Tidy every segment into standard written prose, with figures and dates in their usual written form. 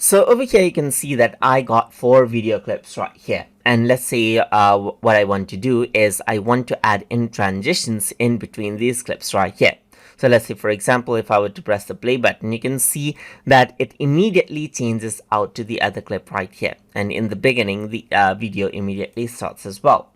So over here you can see that I got 4 video clips right here. And let's say what I want to do is I want to add in transitions in between these clips right here. So let's say, for example, if I were to press the play button, you can see that it immediately changes out to the other clip right here. And in the beginning, the video immediately starts as well.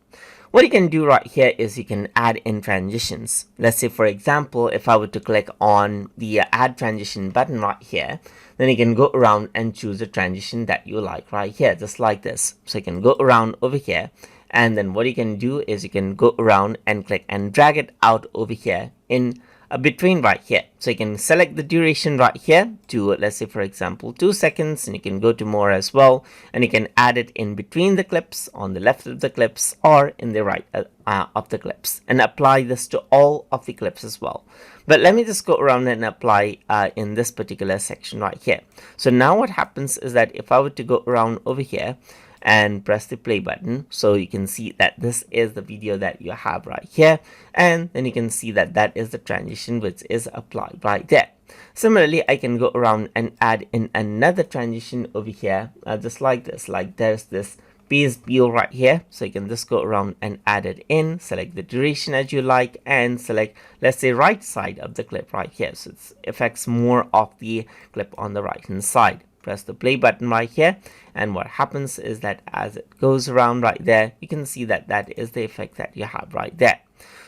What you can do right here is you can add in transitions. Let's say, for example, if I were to click on the add transition button right here, then you can go around and choose a transition that you like right here, just like this. So you can go around over here, and then what you can do is you can go around and click and drag it out over here in between right here. So you can select the duration right here to, let's say, for example, 2 seconds, and you can go to more as well, and you can add it in between the clips, on the left of the clips, or in the right of the clips, and apply this to all of the clips as well. But let me just go around and apply in this particular section right here. So now what happens is that if I were to go around over here and press the play button, so you can see that this is the video that you have right here, and then you can see that that is the transition which is applied right there. Similarly, I can go around and add in another transition over here, just like this. Like there's this piece peel right here, so you can just go around and add it in, select the duration as you like, and select, let's say, right side of the clip right here, so it affects more of the clip on the right hand side. Press the play button right here, and what happens is that as it goes around right there, you can see that that is the effect that you have right there.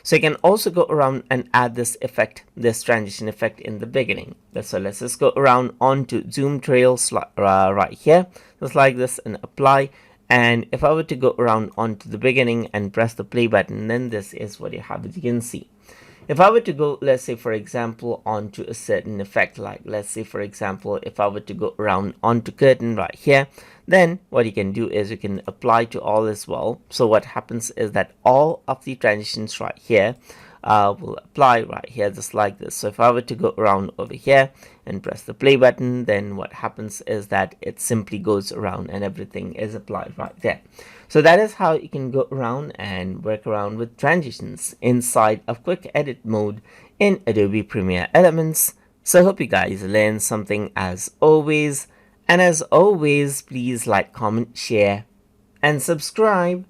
So you can also go around and add this effect, this transition effect, in the beginning. So let's just go around onto zoom trails right here, just like this, and apply. And if I were to go around onto the beginning and press the play button, then this is what you have, as you can see. If I were to go, let's say, for example, onto a certain effect, like let's say, for example, if I were to go around onto curtain right here, then what you can do is you can apply to all as well. So what happens is that all of the transitions right here will apply right here, just like this. So if I were to go around over here and press the play button, then what happens is that it simply goes around and everything is applied right there. So that is how you can go around and work around with transitions inside of quick edit mode in Adobe Premiere Elements. So I hope you guys learned something as always. And as always, please like, comment, share, and subscribe.